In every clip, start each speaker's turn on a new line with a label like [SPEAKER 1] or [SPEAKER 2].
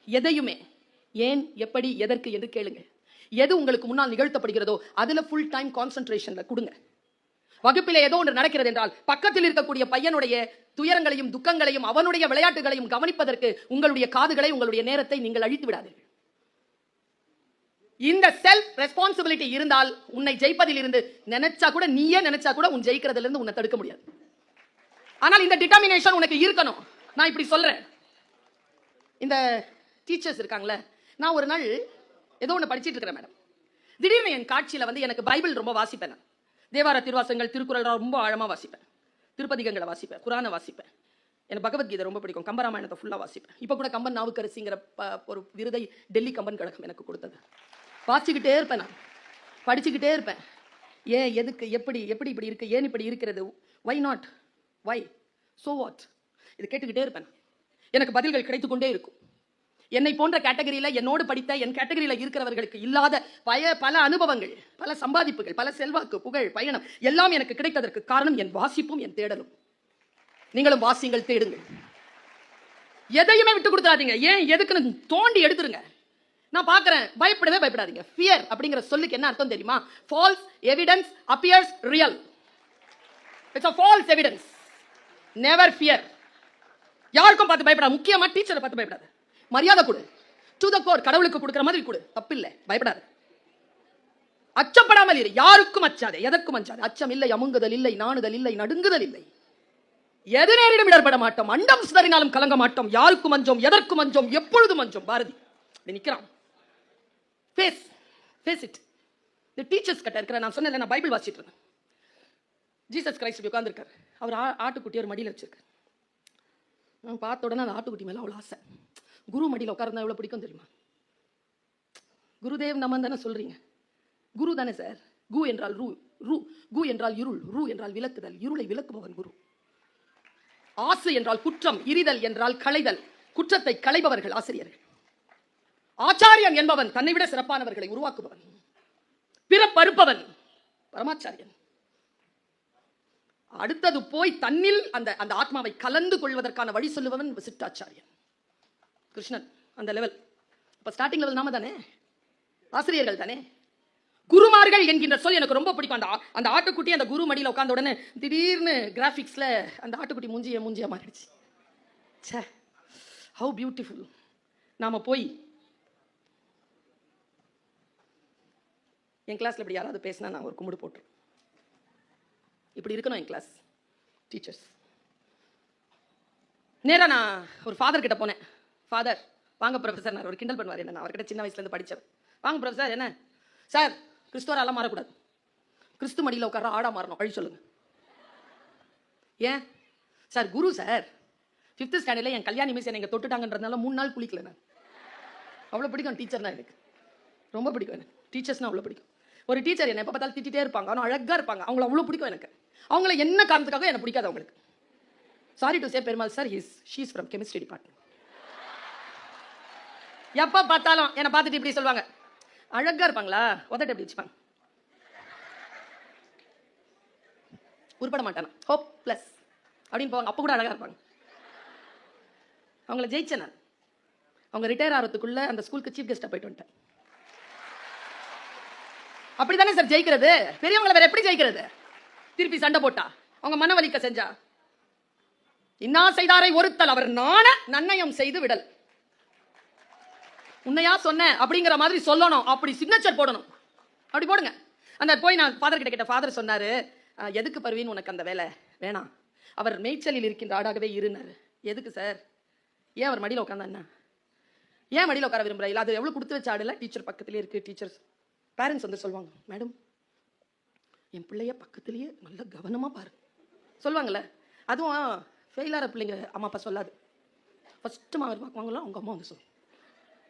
[SPEAKER 1] எதையுமே ஏன், எப்படி, எதற்கு என்று கேளுங்க. எது உங்களுக்கு முன்னால் நிகழ்த்தப்படுகிறதோ அதுல ஃபுல் டைம் கான்சென்ட்ரேஷன்ல கொடுங்க. வகுப்பிலே ஏதோ ஒன்று நடக்கிறது என்றால் பக்கத்தில் இருக்கக்கூடிய பையனுடைய துயரங்களையும் துக்கங்களையும் அவனுடைய விளையாட்டுகளையும் கவனிப்பதற்கு உங்களுடைய காதுகளை, உங்களுடைய நேரத்தை நீங்கள் அழித்து விடாதீர்கள். இந்த செல்ஃப் ரெஸ்பான்சிபிலிட்டி இருந்தால் உன்னை ஜெயிப்பதில் இருந்து நினைச்சா கூட, நீயே நினைச்சா கூட உன் ஜெயிக்கிறதுல இருந்து உன்னை தடுக்க முடியாது. ஆனால் இந்த டிட்டர்மினேஷன் உனக்கு இருக்கணும். நான் இப்படி சொல்றேன், இந்த டீச்சர்ஸ் இருக்காங்களே, நான் ஒரு நாள் ஏதோ ஒன்று படிச்சிட்டு இருக்கிறேன் மேடம். திடீர்னு என் காட்சியில் வந்து எனக்கு பைபிள் ரொம்ப வாசிப்பேன். நான் தேவார திருவாசகங்கள், திருக்குறள் ரொம்ப ஆழமாக வாசிப்பேன். திருப்பதிகங்களை வாசிப்பேன், குரானை வாசிப்பேன். எனக்கு பகவத்கீதை ரொம்ப பிடிக்கும். கம்பராமாயணத்தை ஃபுல்லாக வாசிப்பேன். இப்போ கூட கம்பன் நாவுக்கரசிங்கிற ஒரு விருதை டெல்லி கம்பன் கழகம் எனக்கு கொடுத்தது. வாசிக்கிட்டே இருப்பேன், நான் படிச்சுக்கிட்டே இருப்பேன். ஏன், எதுக்கு, எப்படி எப்படி இப்படி இருக்கு, ஏன் இப்படி இருக்கிறது, why not, why, so what, இது கேட்டுக்கிட்டே இருப்பேன். எனக்கு பதில்கள் கிடைத்துக்கொண்டே இருக்கும். என்னை போன்ற கேட்டகரியில, என்னோடு படித்த என் கேட்டகரியில இருக்கிறவர்களுக்கு இல்லாத பல அனுபவங்கள், பல சம்பாதிப்புகள், பல செல்வாக்கு, புகழ், பயணம் எல்லாம் எனக்கு கிடைத்ததற்கு காரணம் என் வாசிப்பும் என் தேடலும். நீங்களும் வாசிங்கள், தேடுங்கள். எதையுமே விட்டு கொடுத்துறாதீங்க. ஏன், எதுக்குன்னு தோண்டி எடுத்துருங்க. நான் பார்க்கிறேன், பயப்படவே பயப்படாதீங்க. ஃபியர் அப்படிங்கிற சொல்லுக்கு என்ன அர்த்தம் தெரியுமா? Falls evidence appears real. It's a false evidence. never fear. யாருக்கும் பார்த்து பயப்படாத. முக்கியமா டீச்சரை பார்த்து பயப்படாத. மரியாதை கொடு. டு த கோர், கடவுளுக்கு கொடுக்கிற மாதிரி கொடு. தப்பில்லை, பயப்படாத. அச்சப்படாமல் இரு. யாருக்கும் அச்சாதே, எதற்கும் அஞ்சாதே. அச்சம் இல்லை, அமுங்குதல் இல்லை, நாணுதல் இல்லை, நடுங்குதல் இல்லை. எது நேரிடும் இடர்பட மாட்டோம், அண்டம் சிதறினாலும் கலங்க மாட்டோம். யாருக்கும் அஞ்சோம், எதற்கும் அஞ்சோம், எப்பொழுதும் அஞ்சோம். பாரதி நிக்கிறான். Face face it. இந்த டீச்சர்ஸ் கிட்ட இருக்கிற, நான் சொன்னேன், நான் பைபிள் வாசிட்டு இருந்தேன். Jesus Christ உட்கார்ந்துருக்காரு. அவர் ஆட்டுக்குட்டி ஒரு மடியில் வச்சிருக்காரு. நான் பார்த்த உடனே அந்த ஆட்டுக்குட்டி மேலே அவ்வளோ ஆசை. குரு மடியில் உட்கார்ந்தா எவ்வளோ பிடிக்கும் தெரியுமா? குருதேவ் நம்ம தானே சொல்றீங்க. குரு தானே சார். கு என்றால் ரூ, ரூ கு என்றால் இருள், ரூ என்றால் விளக்குதல், இருளை விளக்குபவன் குரு. ஆசை என்றால் குற்றம், இரிதல் என்றால் களைதல், குற்றத்தை களைபவர்கள் ஆசிரியர்கள். ஆச்சாரியன் என்பவன் தன்னை விட சிறப்பானவர்களை உருவாக்குபவன், பிறப்பறுப்பவன் பரமாச்சாரியன். அடுத்தது போய் தன்னில் அந்த ஆத்மாவை கலந்து கொள்வதற்கான வழி சொல்லுபவன் விசிட்டாச்சாரியன். கிருஷ்ணன் அந்த லெவல். இப்ப ஸ்டார்டிங் லெவல் நாம தானே, ஆசிரியர்கள் தானே. குருமார்கள் என்கின்ற சொல் எனக்கு ரொம்ப பிடிக்கும். அந்த ஆட்டுக்குட்டி அந்த குரு மடியில் உட்கார்ந்த உடனே திடீர்னு கிராபிக்ஸ்ல அந்த ஆட்டுக்குட்டி மூஞ்சியா மாறிடுச்சு. ச்சே, ஹவு பியூட்டிஃபுல். நாம போய் என் கிளாஸ்ல இப்படி யாராவது பேசினா நான் ஒரு கும்பிடு போட்டு இப்படி இருக்கணும் என் கிளாஸ் டீச்சர்ஸ். நேரா நான் ஒரு ஃபாதர் கிட்ட போனேன். ஃபாதர், வாங்க ப்ரொஃபஸர். நான் ஒரு கிண்டல் பண்ணுவார் என்ன, நான் அவர்கிட்ட சின்ன வயசுல இருந்து படித்தேன். வாங்க ப்ரொஃபஸர். என்ன சார், கிறிஸ்துவராலாம் மாறக்கூடாது, கிறிஸ்து மடியில் உட்கார ஆடா மாறணும், வழி சொல்லுங்க. ஏன் சார்? குரு சார். 5th ஸ்டாண்டர்ட்ல என் கல்யாணி மிஸ் என்னை தொட்டுட்டாங்கன்றதுனால 3 நாள் குளிக்கல. நான் அவ்வளோ பிடிக்கும் டீச்சர்னா, எனக்கு ரொம்ப பிடிக்கும். எனக்கு டீச்சர்ஸ்னா அவ்வளோ பிடிக்கும். ஒரு டீச்சர் என்ன எப்போ பார்த்தாலும் திட்டிகிட்டே இருப்பாங்க, ஆனால் அழகாக இருப்பாங்க. அவங்கள அவ்வளோ பிடிக்கும் எனக்கு. அவங்கள என்ன காரணத்துக்காக எனக்கு பிடிக்காது அவங்களுக்கு. Sorry to say Perumal sir, she is from chemistry department. எப்போ பார்த்தாலும் என்னை பார்த்துட்டு இப்படி சொல்லுவாங்க. அழகா இருப்பாங்களா, உதட்ட எப்படி வச்சுப்பாங்க, உருப்பட மாட்டானா, ஹோப் பிளஸ் அப்படின்னு போவாங்க. அப்போ கூட அழகா இருப்பாங்க. அவங்கள ஜெயிச்சேன் நான். அவங்க ரிட்டையர் ஆகிறதுக்குள்ள அந்த ஸ்கூலுக்கு சீஃப் கெஸ்ட்டாக போயிட்டு வந்துட்டேன். அப்படித்தானே சார் ஜெயிக்கிறது? பெரியவங்களை வேற எப்படி ஜெயிக்கிறது? திருப்பி சண்டை போட்டா, அவங்க மனவலிக்க செஞ்சா, இன்னா செய்தாரை ஒருத்தல் அவர் நாண நன்னயம் செய்து விடல். உன்னையா சொன்ன அப்படிங்கிற மாதிரி சொல்லணும். அப்படி சிக்னேச்சர் போடணும். அப்படி போடுங்க. அந்த போய் நான் ஃபாதர் கிட்ட கேட்ட, ஃபாதர் சொன்னாரு, எதுக்கு பர்வீன் உனக்கு அந்த வேலை வேணாம், அவர் மேய்ச்சலில் இருக்கின்ற ஆடாகவே இருந்தார். எதுக்கு சார்? ஏன் அவர் மடியில் உட்காந்தா என்ன? ஏன் மடியில் உட்கார விரும்புறா? இல்லை, அது எவ்வளோ கொடுத்து வச்ச ஆடல, டீச்சர் பக்கத்துலேயே இருக்கு. டீச்சர்ஸ் பேரண்ட்ஸ் வந்து சொல்லுவாங்க, மேடம் என் பிள்ளைய பக்கத்துலேயே நல்ல கவனமாக பாரு சொல்லுவாங்கள்ல. அதுவும் ஃபெயிலார பிள்ளைங்க அம்மா அப்பா சொல்லாது. ஃபஸ்ட்டு மார்க் பார்க்குவாங்களோ அவங்க அம்மா வந்து சொல்லுவோம்,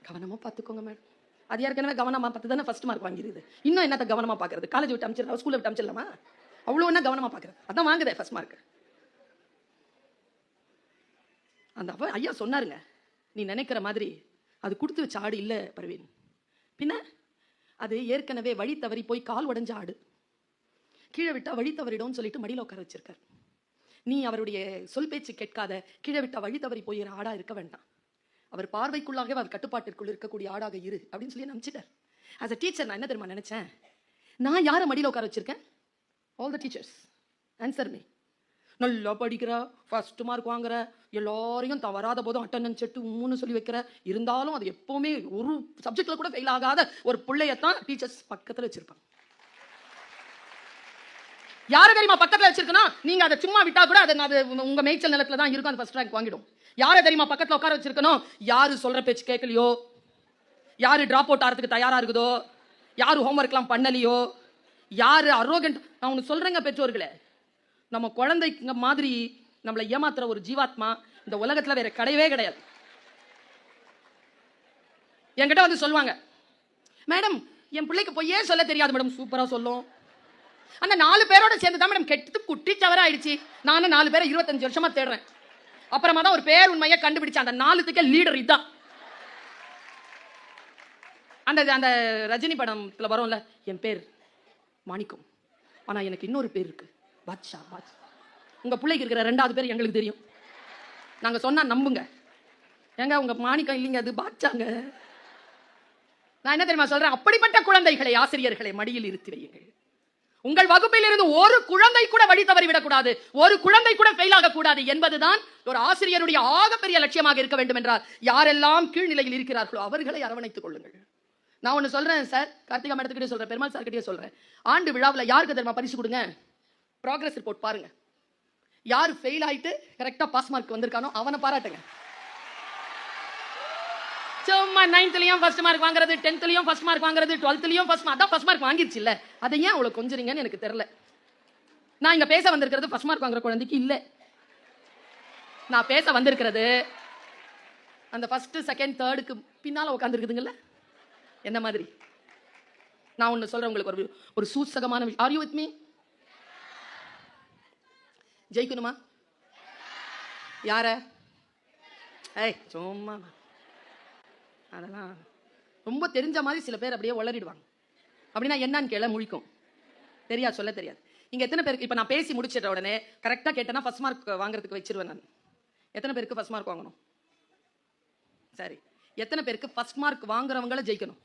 [SPEAKER 1] கவனமாக பார்த்துக்கோங்க மேடம். அது ஏற்கனவே கவனமாக பார்த்து தானே ஃபஸ்ட் மார்க் வாங்கிடுது. இன்னும் என்னத்தை கவனமாக பார்க்குறது? காலேஜ் விட்டு அமிச்சிடலாம், ஸ்கூலில் விட்டு அமிச்சிடலாமா? அவ்வளோ என்ன கவனமாக பார்க்குறது? அதான் வாங்குதே ஃபஸ்ட் மார்க். அந்த ஐயா சொன்னாருங்க, நீ நினைக்கிற மாதிரி அது கொடுத்து வச்ச ஆடு இல்லை பர்வீன். பின்ன அது ஏற்கனவே வழி தவறி போய் கால் உடஞ்ச ஆடு. கீழே விட்டா வழி தவறிடும்னு சொல்லிட்டு மடியில் உட்கார வச்சிருக்கார். நீ அவருடைய சொல் பேச்சு கேட்காத, கீழே விட்டா வழி தவறி போயிற ஆடா இருக்க வேண்டாம். அவர் பார்வைக்குள்ளாகவே அவர் கட்டுப்பாட்டிற்குள் இருக்கக்கூடிய ஆடாக இரு அப்படின்னு சொல்லி நம்பிச்சிட்டார். ஆஸ் அ டீச்சர் நான் என்ன தெரியுமா நினைச்சேன், நான் யாரை மடியில் உட்கார வச்சிருக்கேன்? All the teachers answer me. நல்லா படிக்கிற, ஃபர்ஸ்ட் மார்க் வாங்குற, எல்லாரையும் வராத போதும் அட்டெண்டன்ஸ் செட்டு உம்முன்னு சொல்லி வைக்கிற, இருந்தாலும் அது எப்பவுமே ஒரு சப்ஜெக்ட்ல கூட ஃபெயில் ஆகாத ஒரு பிள்ளையத்தான் டீச்சர்ஸ் பக்கத்தில் வச்சிருப்பாங்க. யாரை தெரியுமா பக்கத்தில் வச்சிருக்கணும்? நீங்க அதை சும்மா விட்டா கூட அது உங்க மேய்ச்சல் நிலத்துல தான் இருக்கும், அது ஃபர்ஸ்ட் ரேங்க் வாங்கிடும். யாரை தெரியுமா பக்கத்தில் உட்கார வச்சிருக்கணும்? யாரு சொல்ற பேச்சு கேட்கலையோ, யாரு டிராப் அவுட் ஆகிறதுக்கு தயாரா இருக்குதோ, யாரு ஹோம்ஒர்க்லாம் பண்ணலையோ, யாரு அரோகண்ட். நான் ஒன்று சொல்றேங்க பெற்றோர்களே, நம்ம குழந்தைங்க மாதிரி நம்மளை ஏமாத்துற ஒரு ஜீவாத்மா இந்த உலகத்துல வேற கிடையவே கிடையாது. என்கிட்ட வந்து சொல்லுவாங்க, மேடம் என் பிள்ளைக்கு பொய்யே சொல்ல தெரியாது மேடம். சூப்பரா சொல்லும். அந்த 4 பேரோட சேர்ந்து தான் மேடம் கெட்டு குட்டி சவர ஆயிடுச்சு. நானும் 4 பேரை 25 வருஷமா தேடுறேன். அப்புறமா தான் ஒரு பேர் உண்மையை கண்டுபிடிச்சேன். அந்த 4த்துக்கே லீடர் இதுதான். அந்த அந்த ரஜினி படத்துல வரும்ல, என் பேர் மாணிக்கம், ஆனா எனக்கு இன்னொரு பேர் இருக்கு, பாட்ஷா. உங்க பிள்ளைக்கு இருக்கிற 2வது பேர் எங்களுக்கு தெரியும். நாங்க சொன்னா நம்புங்க. ஏங்க உங்க மாணிக்கம் இல்லைங்க, அது பாட்சாங்க. நான் என்ன தெரியுமா சொல்றேன், அப்படிப்பட்ட குழந்தைகளை ஆசிரியர்களை மடியில் இருத்தி வையுங்கள். உங்கள் வகுப்பில் இருந்து ஒரு குழந்தை கூட வழி தவறி விடக்கூடாது, ஒரு குழந்தை கூட ஃபெயில் ஆகக்கூடாது என்பதுதான் ஒரு ஆசிரியருடைய ஆகப்பெரிய லட்சியமாக இருக்க வேண்டும். என்றால் யாரெல்லாம் கீழ்நிலையில் இருக்கிறார்களோ அவர்களை அரவணைத்துக் கொள்ளுங்கள். நான் ஒன்று சொல்றேன் சார், கார்த்திகா மேடத்துக்கிட்டே சொல்றேன், பெருமாள் சார் கிட்டே சொல்றேன். ஆண்டு விழாவில் யாருக்கு தெரியுமா பரிசு கொடுங்க? ப்ராக்ரஸ் ரிப்போர்ட் பாருங்க. யார் ஃபெயில் ஆயிட்டு கரெக்டா பாஸ் மார்க் வந்திருக்கானோ அவனை பாராட்டுங்க. சும்மா 9th ஃபர்ஸ்ட் மார்க் வாங்குறது, 10th ஃபர்ஸ்ட் மார்க் வாங்குறது, 12th ஃபர்ஸ்ட் மார்க், அதான் ஃபர்ஸ்ட் மார்க் வாங்கிருச்சு இல்ல, அதை ஏன் அவ்வளவு கொஞ்சறீங்கன்னு எனக்கு தெரியல. நான் இங்க பேச வந்திருக்கிறது ஃபர்ஸ்ட் மார்க் வாங்குற குழந்தைக்கு இல்ல. நான் பேச வந்திருக்கிறது அந்த ஃபர்ஸ்ட் செகண்ட் தேர்டுக்கு பின்னால உட்காந்துருக்குதுங்கல்ல, என்ன மாதிரி. நான் ஒன்னு சொல்றேன் உங்களுக்கு, ஒரு சூசகமான விஷயம். Are you with me? ஜெயிக்கணுமா? யார? ஏய் சும்மா, அதெல்லாம் ரொம்ப தெரிஞ்ச மாதிரி சில பேர் அப்படியே உளறிடுவாங்க. அப்படின்னா என்னன்னு கேள முழிக்கும், தெரியாது, சொல்ல தெரியாது. இங்க எத்தனை பேருக்கு இப்ப நான் பேசி முடிச்சிட்ட உடனே கரெக்டா கேட்டேன்னா ஃபர்ஸ்ட் மார்க் வாங்குறதுக்கு வச்சிருவேன் நான். எத்தனை பேருக்கு ஃபர்ஸ்ட் மார்க் வாங்கணும்? சரி, எத்தனை பேருக்கு ஃபர்ஸ்ட் மார்க் வாங்குறவங்கள ஜெயிக்கணும்?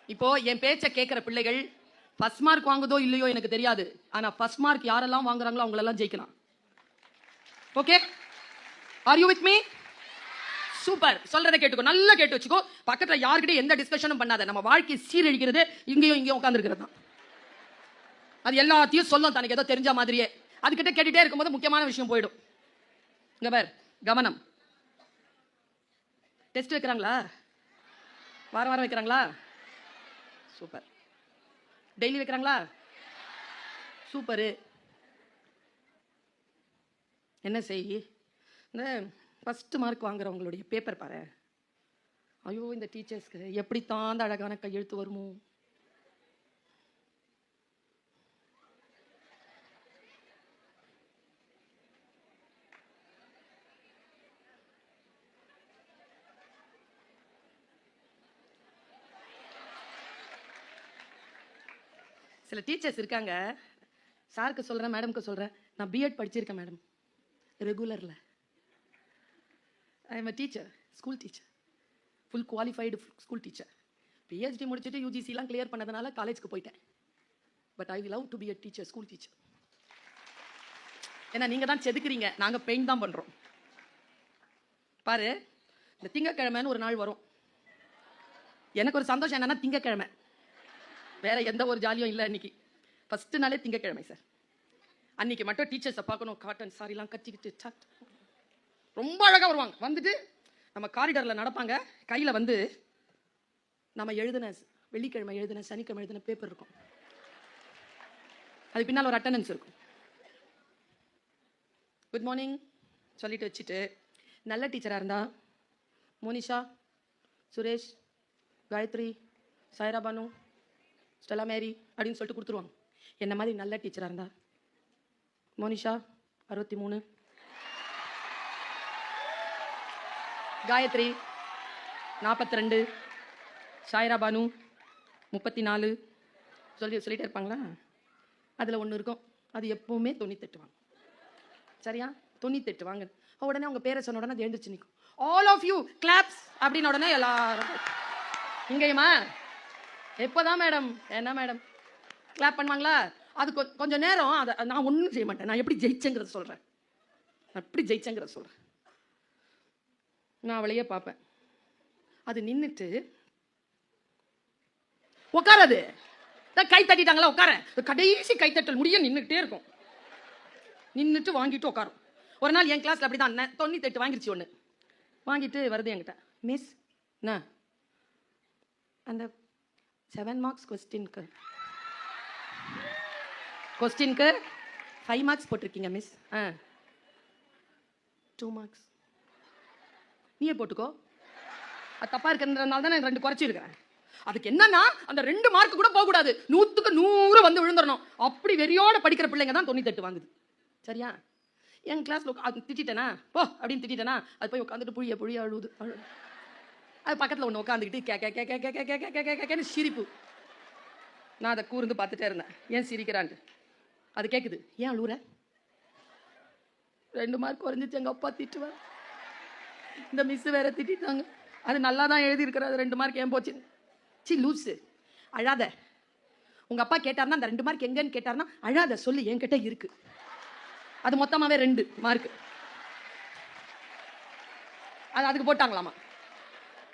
[SPEAKER 1] இப்போ என் பேச்ச கேட்கிற பிள்ளைகள் ஃபர்ஸ்ட் மார்க் வாங்குதோ இல்லையோ எனக்கு தெரியாது, ஆனா ஃபர்ஸ்ட் மார்க் யாரெல்லாம் வாங்குறாங்களோ அவங்க எல்லாம் ஜெயிக்கலாம். Okay, R you with me? Super. சொல்றதை கேட்டுக்கோ, நல்லா கேட்டு வச்சுக்கோ. பக்கத்துல யார்கிட்ட எந்த டிஸ்கஷனும் பண்ணாத. நம்ம வாழ்க்கை சீரழிக்கிறது இங்கேயும் உட்கார்ந்து இருக்கிறது தான். அது எல்லாத்தையும் சொல்லும் தனக்கு ஏதோ தெரிஞ்ச மாதிரியே. அதுக்கிட்ட கேட்டுட்டே இருக்கும்போது முக்கியமான விஷயம் போயிடும். இங்க பார், கவனம். டெஸ்ட் வைக்கிறாங்களா? வாரம் வாரம் வைக்கிறாங்களா? சூப்பர். டெய்லி வைக்கிறாங்களா? சூப்பரு. என்ன செய், இந்த ஃபர்ஸ்ட் மார்க் வாங்குறவங்களுடைய பேப்பர் பாரு. ஐயோ, இந்த டீச்சர்ஸ்க்கு எப்படித்தான் அந்த அழகான கையெழுத்து வருமோ. சில டீச்சர்ஸ் இருக்காங்க, சாருக்கு சொல்றேன், மேடம்க்கு சொல்றேன், நான் பிஎட் படிச்சிருக்கேன் மேடம், ரெகுலர்ல. I am a teacher, school teacher, full qualified school teacher. PhD முடிச்சுட்டு யூஜிசிலாம் கிளியர் பண்ணதுனால காலேஜ்க்கு போயிட்டேன். But I love to be a teacher, school teacher. ஏன்னா நீங்க தான் செதுக்குறீங்க, நாங்க பெயிண்ட் தான் பண்றோம். பாரு, இந்த திங்கக்கிழமைன்னு ஒரு நாள் வரும். எனக்கு ஒரு சந்தோஷம் என்னன்னா திங்கக்கிழமை, வேற எந்த ஒரு ஜாலியும் இல்லை. அன்னைக்கு ஃபர்ஸ்ட் நாளே திங்கக்கிழமை சார். அன்னைக்கு மட்டும் டீச்சர்ஸை பார்க்கணும், காட்டன் சாரிலாம் கட்டிக்கிட்டு ரொம்ப அழகாக வருவாங்க. வந்துட்டு நம்ம காரிடரில் நடப்பாங்க, கையில் வந்து நம்ம எழுதின வெள்ளிக்கிழமை எழுதின சனிக்கிழமை எழுதின பேப்பர் இருக்கும், அது பின்னால் ஒரு அட்டண்டன்ஸ் இருக்கும். குட் மார்னிங் சொல்லிட்டு வச்சுட்டு, நல்ல டீச்சராக இருந்தா மோனிஷா, சுரேஷ், காயத்ரி, சாய்ரா பானு, ஸ்டெல்லா மேரி அப்படின்னு சொல்லிட்டு கொடுத்துருவாங்க. என்ன மாதிரி நல்ல டீச்சராக இருந்தா மோனிஷா 63, காயத்ரி 42, சாய்ரா பானு 34 சொல்லிட்டே இருப்பாங்களா. அதில் ஒன்று இருக்கும், அது எப்பவுமே 98 வாங்க. சரியா? 98 வாங்க. உடனே அவங்க பேரை சொன்ன உடனே அது எழுந்திரிச்சு நிற்கும். ஆல் ஆஃப் யூ கிளாப்ஸ் அப்படின்னு உடனே எல்லாரும் இங்கேயுமா எப்போதான் மேடம் என்ன மேடம் கிளாப் பண்ணுவாங்களா? அது கொஞ்சம் நேரம் அதை நான் ஒன்றும் செய்ய மாட்டேன். நான் எப்படி ஜெயிச்சேங்கிறத சொல்கிறேன். நான் அவளையே பார்ப்பேன். அது நின்றுட்டு உட்காராது. கை தட்டிட்டாங்களா உட்கார, கடைசி கைத்தட்டல் முடிய நின்றுக்கிட்டே இருக்கும். நின்றுட்டு வாங்கிட்டு உட்காரும். ஒரு நாள் என் கிளாஸில் அப்படி தான் 98 வாங்கிருச்சு. ஒன்று வாங்கிட்டு வருது என்கிட்ட, மிஸ் என்ன அந்த 7 மார்க்ஸ் கொஸ்டினுக்கு 5 மார்க்ஸ் போட்டிருக்கீங்க மிஸ். 2 மார்க்ஸ் நீயே போட்டுக்கோ. அது தப்பா இருக்கிறதுனால தான் நான் 2 குறைச்சிருக்கிறேன். அதுக்கு என்னன்னா அந்த 2 மார்க் கூட போகக்கூடாது, 100க்கு 100 வந்து விழுந்துடணும். அப்படி வெறியோட படிக்கிற பிள்ளைங்க தான் 98 வாங்குது. சரியா? என் கிளாஸ்ல அது திட்டேனா போ அப்படின்னு திட்டேனா, அது போய் உட்காந்துட்டு புழிய அழுவுது. அது பக்கத்தில் ஒன்று உட்காந்துக்கிட்டு கேன்னு சிரிப்பு. நான் அதை கூர்ந்து பார்த்துட்டே இருந்தேன், ஏன் சிரிக்கிறான்ட்டு. அது கேட்குது, ஏன் அழுவுற? 2 மார்க் குறைஞ்சிச்சு, எங்கள் அப்பா திட்டுவார். இந்த மிஸ் வேற திட்டாங்க, அது நல்லா தான் எழுதியிருக்கிறாரு, 2 மார்க் ஏன் போச்சு? சி லூஸு, அழாத. உங்கள் அப்பா கேட்டார்னா அந்த 2 மார்க் எங்கன்னு கேட்டார்னா அழாத, சொல்லு என்கிட்ட இருக்கு. அது மொத்தமாகவே 2 மார்க் அது அதுக்கு போட்டாங்களாமா.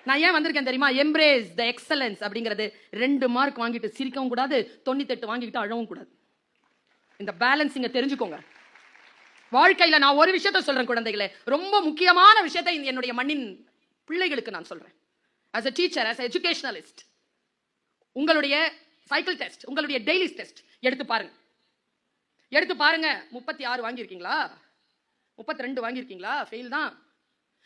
[SPEAKER 1] நான் ஏன் வந்திருக்கேன் தெரியுமா? எம்ப்ரேஸ் த எக்ஸலன்ஸ் அப்படிங்கிறது. 2 மார்க் வாங்கிட்டு சிரிக்கவும் கூடாது, 98 வாங்கிட்டு அழவும் கூடாது. இந்த பேலன்ஸிங்க தெரிஞ்சுக்கோங்க. வாழ்க்கையில் நான் ஒரு விஷயத்த சொல்றேன் குழந்தைகளே, ரொம்ப முக்கியமான விஷயத்தை என்னுடைய மண்ணின் பிள்ளைகளுக்கு நான் சொல்றேன். as a teacher, as a educationalist, உங்களுடைய சைக்கிள் டெஸ்ட், உங்களுடைய டெய்லி டெஸ்ட் எடுத்து பாருங்க. 36 வாங்கியிருக்கீங்களா? 32 வாங்கியிருக்கீங்களா? ஃபெயில் தான்.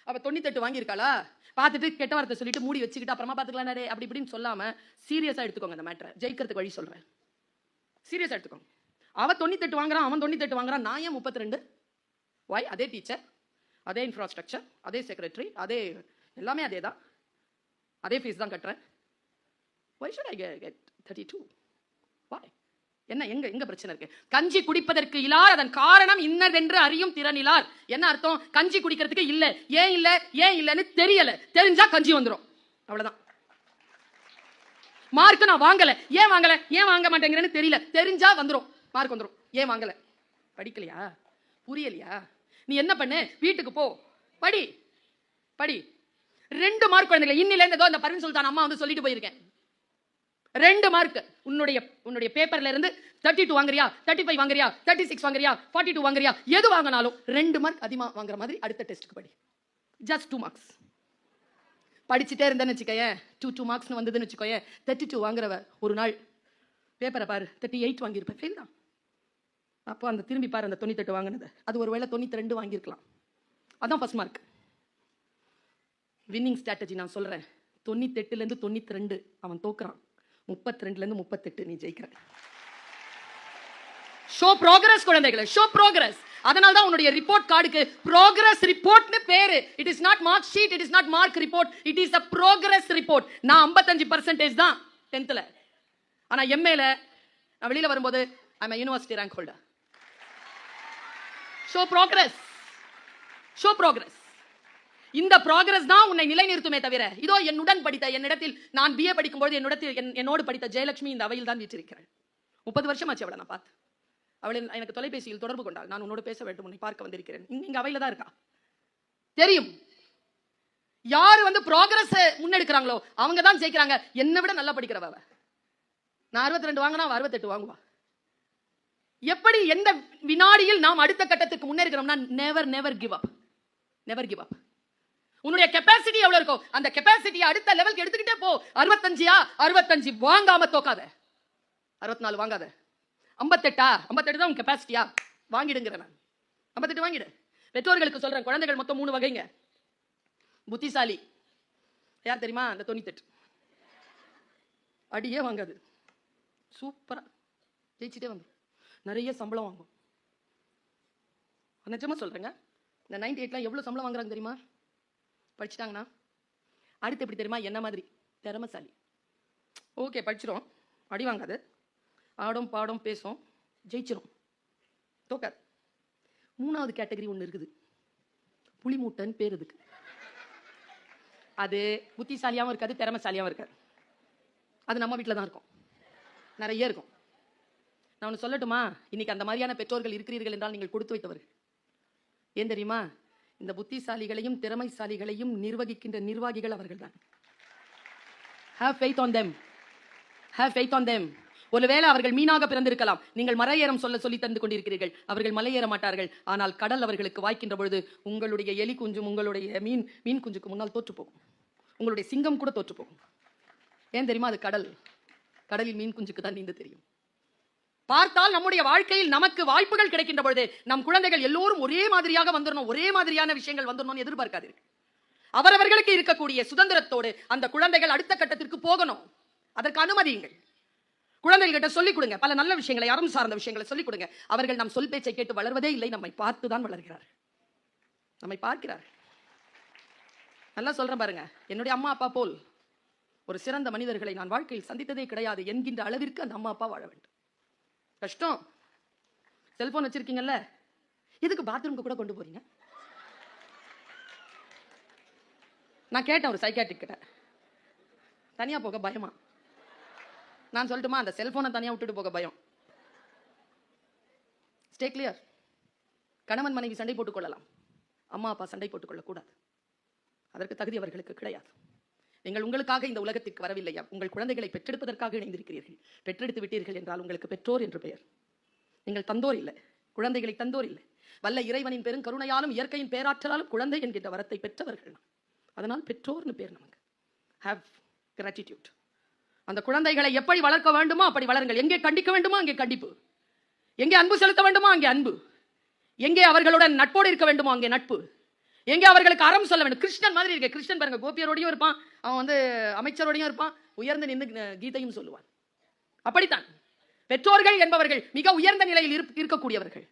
[SPEAKER 1] அப்ப 98 வாங்கியிருக்காளா? பார்த்துட்டு கெட்ட வார்த்தை சொல்லிட்டு மூடி வச்சுக்கிட்டு அப்புறமா பார்த்துக்கலாம் அப்படி இப்படின்னு சொல்லாம சீரியஸா எடுத்துக்கோங்க. அந்த மேட்டரை ஜெயிக்கிறதுக்கு வழி சொல்றேன். சீரியஸா எடுத்துக்கோங்க. அவ 98 வாங்குறான், அவன் 98 வாங்குறான், நான் ஏன் 32? வை? அதே டீச்சர், அதே இன்ஃப்ராஸ்ட்ரக்சர், அதே செக்ரட்டரி, அதே எல்லாமே அதே தான், அதே ஃபீஸ் தான் கட்டுறேன். Why should I get 32? Why? என்ன எங்க பிரச்சனை இருக்கு? கஞ்சி குடிப்பதற்கு இலார், அதன் காரணம் இன்னதென்று அறியும் திறனிலார். என்ன அர்த்தம்? கஞ்சி குடிக்கிறதுக்கு இல்ல. ஏன் இல்லன்னு தெரியல. தெரிஞ்சா கஞ்சி வந்துடும், அவ்வளவுதான். மார்க் நான் வாங்கல, ஏன் வாங்க மாட்டேங்கிறேன்னு தெரியல. தெரிஞ்சா வந்துடும், மார்க் வந்துடும். ஏன் வாங்கல? படிக்கலையா? புரியலையா? நீ என்ன பண்ணு, வீட்டுக்கு போ, படி. 2 மார்க் குழந்தைகளை இன்னில இருந்து அந்த பர்வீன் சுல்தான் அம்மா வந்து சொல்லிட்டு போயிருக்கேன். 2 மார்க் உன்னுடைய பேப்பர்ல இருந்து 32 வாங்குறியா, 35 வாங்குறியா, 36 வாங்குறியா, 42 வாங்குறியா, எது வாங்கினாலும் 2 மார்க் அதிகமா வாங்குற மாதிரி அடுத்த டெஸ்ட்டுக்கு படி. ஜஸ்ட் 2 மார்க்ஸ் படிச்சுட்டே இருந்தேன்னு வச்சுக்கோயேன், 2 மார்க்ஸ் வந்ததுன்னு வச்சுக்கோயேன், 32 வாங்குறவ ஒரு நாள் பேப்பரை பாரு 38 வாங்கியிருப்பேன், ஃபெயில் தான். அப்போ அந்த திரும்பி பாரு, அந்த 98 வாங்கினது அது ஒரு வேளை 92 வாங்கியிருக்கலாம். அதான் ஃபர்ஸ்ட் மார்க். வின்னிங் ஸ்ட்ராட்டஜி நான் சொல்றேன். 98லேருந்து 92 அவன் தோக்குறான், 32லேருந்து 38 நீ ஜெயிக்கிற. ஷோ ப்ரோக்ரஸ் குழந்தைகளை, ஷோ ப்ரோக்ரஸ். அதனால தான் உன்னுடைய ரிப்போர்ட் கார்டுக்கு ப்ரோக்ரஸ் ரிப்போர்ட்னு பேரு. It is not mark sheet, it is not mark report, it is a progress report. நான் 55% தான் 10th. ஆனா எம்ஏல நான் வெளியில வரும்போது ஐ அம் a university rank holder. Show progress, show progress. இந்த ப்ராக்ரஸ் தான் உன்னை நிலைநிறுத்துமே தவிர, இதோ என்னுடன் படித்த, என்னிடத்தில் நான் பிஏ படிக்கும்போது என்னோடு படித்த ஜெயலட்சுமி இந்த அவையில் தான் வீற்றிருக்கிறாள். 30 வருஷம் ஆச்சு அவளை நான் பார்த்து. அவளை எனக்கு தொலைபேசியில் தொடர்பு கொண்டாள். நான் உன்னோடு பேச வேண்டும், உன்னை பார்க்க வந்திருக்கிறேன். இங்க அவையில தான் இருக்கா. தெரியும் யாரு வந்து ப்ராக்ரஸ் முன்னெடுக்கிறாங்களோ அவங்க தான் ஜெயிக்கிறாங்க. என்னை விட நல்லா படிக்கிறவ. நான் 62 வாங்கினா 68 வாங்குவா. எப்படி எந்த வினாடியில் நாம் அடுத்த கட்டத்துக்கு முன்னேறுகிறோம்னா நெவர் கிவ் அப். உன்னுடைய கெபாசிட்டி எவ்வளவு இருக்கோ அந்த கெபாசிட்டியை அடுத்த லெவலுக்கு எடுத்துக்கிட்டே போ. 65 வாங்காம தோக்காத. 64 வாங்காத. 58 தான் உன் கெபாசிட்டியா, வாங்கிடுங்கிறேன் நான். 58 வாங்கிடு. பெற்றோர்களுக்கு சொல்றேன், குழந்தைகள் மொத்தம் 3 வகைங்க. புத்திசாலி யார் தெரியுமா? அந்த 98 அடியே வாங்காது, சூப்பரா ஜெயிச்சுட்டே வந்து நிறைய சம்பளம் வாங்கும். நிஜமா சொல்றேங்க. இந்த 98லாம் எவ்வளவு சம்பளம் வாங்குறாங்க தெரியுமா? படிச்சுட்டாங்கன்னா அடுத்து எப்படி தெரியுமா? என்ன மாதிரி திறமைசாலி. ஓகே படிச்சிடும், அடி வாங்காது, ஆடும் பாடும் பேசும், ஜெயிச்சிரும், தோக்காது. 3வது கேட்டகரி ஒன்று இருக்குது. புளி மூட்டைன்னு பேர் இதுக்கு. அது புத்திசாலியாகவும் இருக்காது, திறமைசாலியாகவும் இருக்காது. அது நம்ம வீட்டில் தான் இருக்கும், நிறைய இருக்கும். நான் ஒன்று சொல்லட்டுமா? இன்னைக்கு அந்த மாதிரியான பெற்றோர்கள் இருக்கிறீர்கள் என்றால் நீங்கள் கொடுத்து வைத்தவர்கள். ஏன் தெரியுமா? இந்த புத்திசாலிகளையும் திறமைசாலிகளையும் நிர்வகிக்கின்ற நிர்வாகிகள் அவர்கள் தான். Have faith on them. Have faith on them. ஒருவேளை அவர்கள் மீனாக பிறந்திருக்கலாம், நீங்கள் மலையேறம் சொல்லி தந்து கொண்டிருக்கிறீர்கள். அவர்கள் மலையேற மாட்டார்கள். ஆனால் கடல் அவர்களுக்கு வாய்க்கின்ற பொழுது உங்களுடைய எலி குஞ்சும் உங்களுடைய மீன் குஞ்சுக்கு முன்னால் தோற்று போகும். உங்களுடைய சிங்கம் கூட தோற்று போகும். ஏன் தெரியுமா? அது கடல். கடலில் மீன் குஞ்சுக்கு தான் நீந்த தெரியும். பார்த்தால் நம்முடைய வாழ்க்கையில் நமக்கு வாய்ப்புகள் கிடைக்கின்ற பொழுது நம் குழந்தைகள் எல்லோரும் ஒரே மாதிரியாக வந்துடணும், ஒரே மாதிரியான விஷயங்கள் வந்துடணும்னு எதிர்பார்க்காதீர்கள். அவரவர்களுக்கு இருக்கக்கூடிய சுதந்திரத்தோடு அந்த குழந்தைகள் அடுத்த கட்டத்திற்கு போகணும். அதற்கு அனுமதியுங்கள். குழந்தைகிட்ட சொல்லிக் கொடுங்க, பல நல்ல விஷயங்களை, அறம் சார்ந்த விஷயங்களை சொல்லிக் கொடுங்க. அவர்கள் நம் சொல் பேச்சை கேட்டு வளர்வதே இல்லை, நம்மை பார்த்து தான் வளர்கிறார்கள். நம்மை பார்க்கிறார்கள். நல்லா சொல்றேன் பாருங்க, என்னுடைய அம்மா அப்பா போல் ஒரு சிறந்த மனிதர்களை நான் வாழ்க்கையில் சந்தித்ததே கிடையாது என்கின்ற அளவிற்கு அந்த அம்மா அப்பா வாழ வேண்டும். கஷ்டம். செல்போன் வச்சிருக்கீங்கல்ல, எதுக்கு பாத்ரூம்க்கு கூட கொண்டு போறீங்க? நான் கேட்டேன் ஒரு சைக்காட்ரிக் கிட்ட, தனியா போக பயமா? நான் சொல்லட்டுமா? அந்த செல்போனை தனியா விட்டுட்டு போக பயம். Stay clear. கணவன் மனைவி சண்டை போட்டுக் கொள்ளலாம், அம்மா அப்பா சண்டை போட்டுக் கொள்ளக்கூடாது. அதற்கு தகுதி அவர்களுக்கு கிடையாது. நீங்கள் உங்களுக்காக இந்த உலகத்திற்கு வரவில்லையா? உங்கள் குழந்தைகளை பெற்றெடுப்பதற்காக இணைந்திருக்கிறீர்கள். பெற்றெடுத்து விட்டீர்கள் என்றால் உங்களுக்கு பெற்றோர் என்று பெயர். நீங்கள் தந்தோர் இல்லை, குழந்தைகளை தந்தோர் இல்லை. வல்ல இறைவனின் பெரும் கருணையாலும் இயற்கையின் பேராற்றலாலும் குழந்தை என்கின்ற வரத்தை பெற்றவர்கள். அதனால் பெற்றோர்னு பேர் நமக்கு. Have gratitude. அந்த குழந்தைகளை எப்படி வளர்க்க வேண்டுமோ அப்படி வளருங்கள். எங்கே கண்டிக்க வேண்டுமோ அங்கே கண்டிப்பு, எங்கே அன்பு செலுத்த வேண்டுமோ அங்கே அன்பு, எங்கே அவர்களுடன் நட்போடு இருக்க வேண்டுமோ அங்கே நட்பு, எங்கே அவர்களுக்கு அறம் சொல்ல வேண்டும். கிருஷ்ணன் மாதிரி இருக்க. கிருஷ்ணன் பாருங்க, கோபியரோடையும் இருப்பான், அவன் அமைச்சரோடையும் இருப்பான், உயர்ந்து நின்று கீதையும் சொல்லுவான். அப்படித்தான் பெற்றோர்கள் என்பவர்கள் மிக உயர்ந்த நிலையில் இருக்கக்கூடியவர்கள்.